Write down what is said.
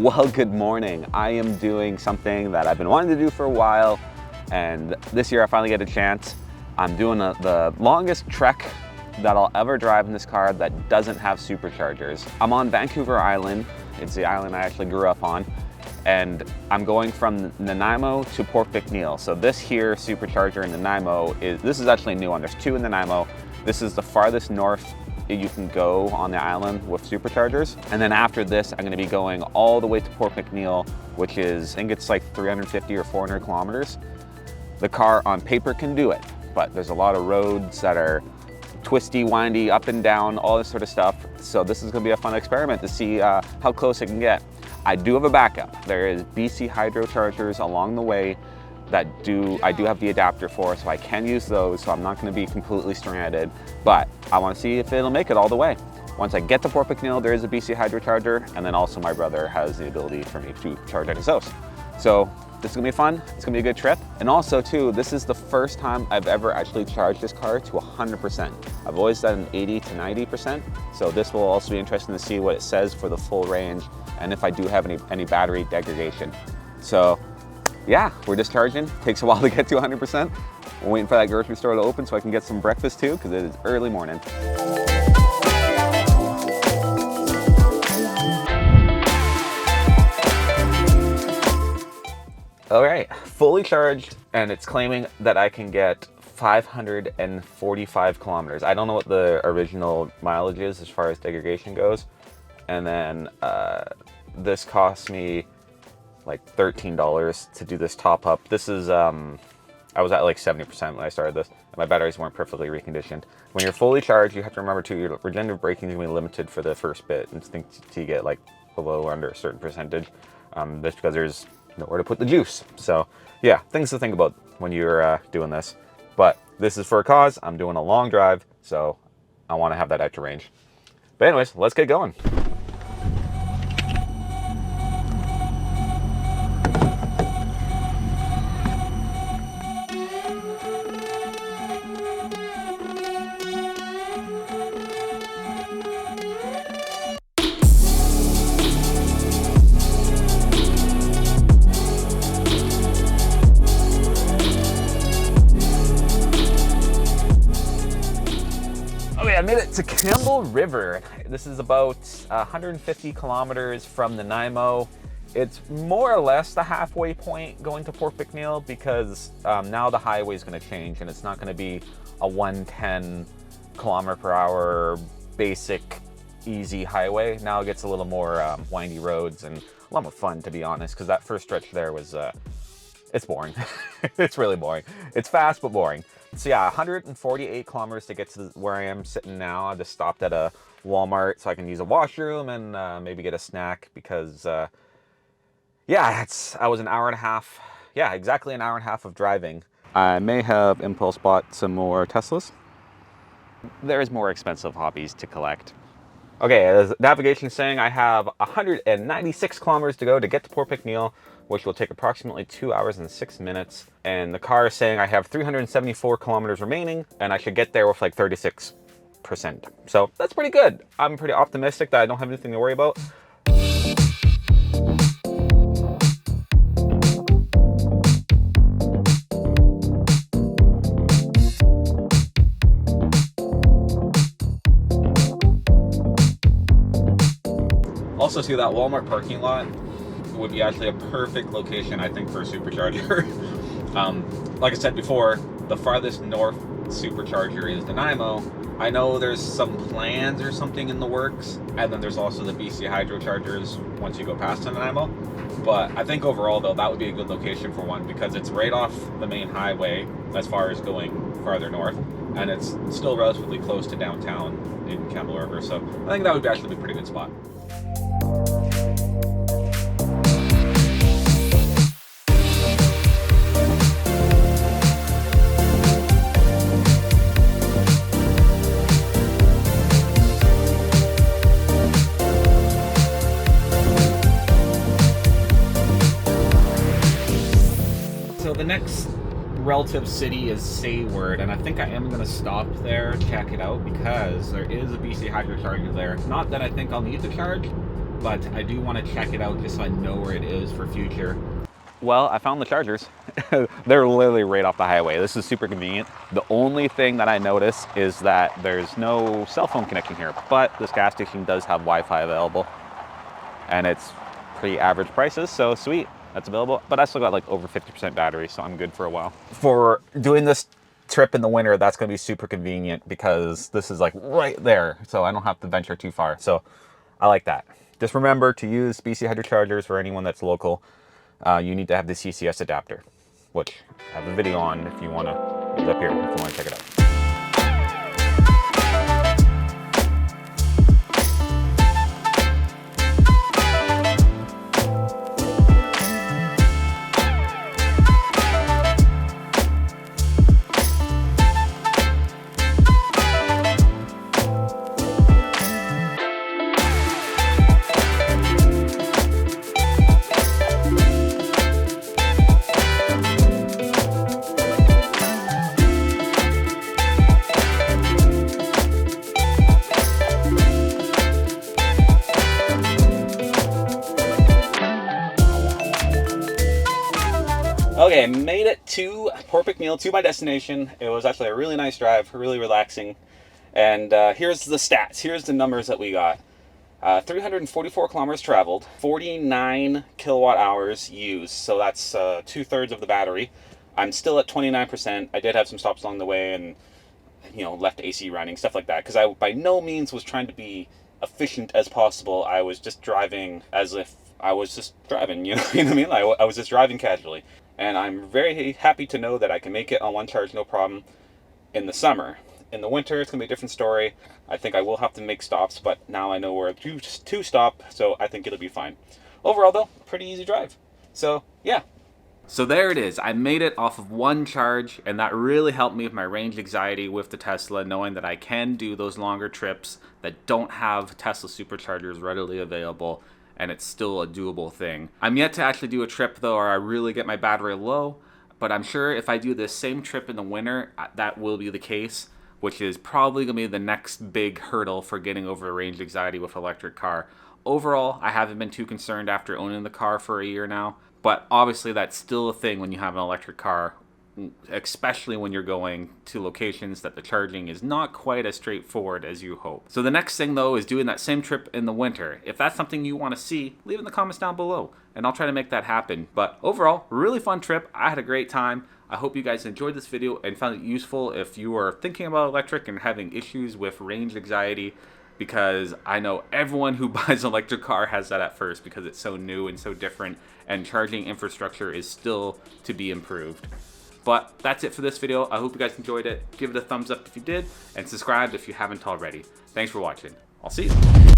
Well, good morning. I am doing something that I've been wanting to do for a while, and this year I finally get a chance. I'm doing the longest trek that I'll ever drive in this car that doesn't have superchargers. I'm on Vancouver Island. It's the island I actually grew up on, and I'm going from Nanaimo to Port McNeill. So this here supercharger in Nanaimo this is actually a new one. There's two in Nanaimo. This is the farthest north you can go on the island with superchargers. And then after this, I'm going to be going all the way to Port McNeill, which is, I think it's like 350 or 400 kilometers. The car on paper can do it, but there's a lot of roads that are twisty, windy, up and down, all this sort of stuff. So this is going to be a fun experiment to see how close it can get. I do have a backup. There is BC hydro chargers along the way that I do have the adapter for, so I can use those, so I'm not going to be completely stranded, but I want to see if it'll make it all the way. Once I get to Port McNeill, there is a BC hydro charger, and then also my brother has the ability for me to charge at his house. So this is going to be fun. It's going to be a good trip. And also too, this is the first time I've ever actually charged this car to 100%. I've always done 80 to 90%, so this will also be interesting to see what it says for the full range, and if I do have any battery degradation. So yeah, we're just charging. Takes a while to get to 100%. We're waiting for that grocery store to open so I can get some breakfast too, because it is early morning. All right, fully charged, and it's claiming that I can get 545 kilometers. I don't know what the original mileage is as far as degradation goes. And then this cost me like $13 to do this top up. This is, I was at like 70% when I started this, and my batteries weren't perfectly reconditioned. When you're fully charged, you have to remember too, your regenerative braking is going to be limited for the first bit, and think to get like below or under a certain percentage, just because there's nowhere to put the juice. So yeah, things to think about when you're doing this. But this is for a cause. I'm doing a long drive, so I want to have that extra range. But anyways, let's get going. I made it to Campbell River. This is about 150 kilometers from Nanaimo. It's more or less the halfway point going to Port McNeill, because now the highway is going to change and it's not going to be a 110 kilometer per hour basic easy highway. Now it gets a little more windy roads and a lot more fun, to be honest, because that first stretch there was it's boring. It's really boring. It's fast but boring. So yeah, 148 kilometers to get to where I am sitting now. I just stopped at a Walmart so I can use a washroom and maybe get a snack, because yeah, I was an hour and a half. Yeah, exactly an hour and a half of driving. I may have impulse bought some more Teslas. There's more expensive hobbies to collect. Okay, the navigation is saying I have 196 kilometers to go to get to Port McNeill, which will take approximately 2 hours and 6 minutes. And the car is saying I have 374 kilometers remaining, and I should get there with like 36%. So that's pretty good. I'm pretty optimistic that I don't have anything to worry about. Also, see, that Walmart parking lot would be actually a perfect location, I think, for a supercharger. Like I said before, the farthest north supercharger is Nanaimo. I know there's some plans or something in the works, and then there's also the BC hydro chargers once you go past Nanaimo. But I think overall, though, that would be a good location for one, because it's right off the main highway as far as going farther north, and it's still relatively close to downtown in Campbell River. So I think that would actually be a pretty good spot. So the next relative city is Sayward, and I think I am going to stop there, check it out, because there is a BC hydro charger there. Not that I think I'll need to charge, but I do want to check it out just so I know where it is for future. Well, I found the chargers. They're literally right off the highway. This is super convenient. The only thing that I notice is that there's no cell phone connection here, but this gas station does have Wi-Fi available, and it's pretty average prices, so sweet, that's available. But I still got like over 50% battery, so I'm good for a while. For doing this trip in the winter, that's gonna be super convenient because this is like right there, so I don't have to venture too far. So I like that. Just remember to use BC Hydro chargers for anyone that's local. You need to have the CCS adapter, which I have a video on if you wanna, it's up here if you wanna check it out. Okay, made it to Port McNeill, to my destination. It was actually a really nice drive, really relaxing. And here's the stats, here's the numbers that we got. 344 kilometers traveled, 49 kilowatt hours used, so that's 2/3 of the battery. I'm still at 29%. I did have some stops along the way and, you know, left AC running, stuff like that, because I by no means was trying to be efficient as possible. I was just driving as if I was just driving, you know what I mean? I was just driving casually. And I'm very happy to know that I can make it on one charge, no problem, in the summer. In the winter, it's gonna be a different story. I think I will have to make stops, but now I know where to stop, so I think it'll be fine. Overall though, pretty easy drive. So yeah. So there it is. I made it off of one charge, and that really helped me with my range anxiety with the Tesla, knowing that I can do those longer trips that don't have Tesla superchargers readily available, and it's still a doable thing. I'm yet to actually do a trip though, or I really get my battery low, but I'm sure if I do this same trip in the winter, that will be the case, which is probably gonna be the next big hurdle for getting over range anxiety with electric car. Overall, I haven't been too concerned after owning the car for a year now, but obviously that's still a thing when you have an electric car, especially when you're going to locations that the charging is not quite as straightforward as you hope. So the next thing though is doing that same trip in the winter. If that's something you want to see, leave it in the comments down below and I'll try to make that happen. But overall, really fun trip. I had a great time. I hope you guys enjoyed this video and found it useful if you are thinking about electric and having issues with range anxiety, because I know everyone who buys an electric car has that at first because it's so new and so different, and charging infrastructure is still to be improved. But that's it for this video. I hope you guys enjoyed it. Give it a thumbs up if you did, and subscribe if you haven't already. Thanks for watching. I'll see you.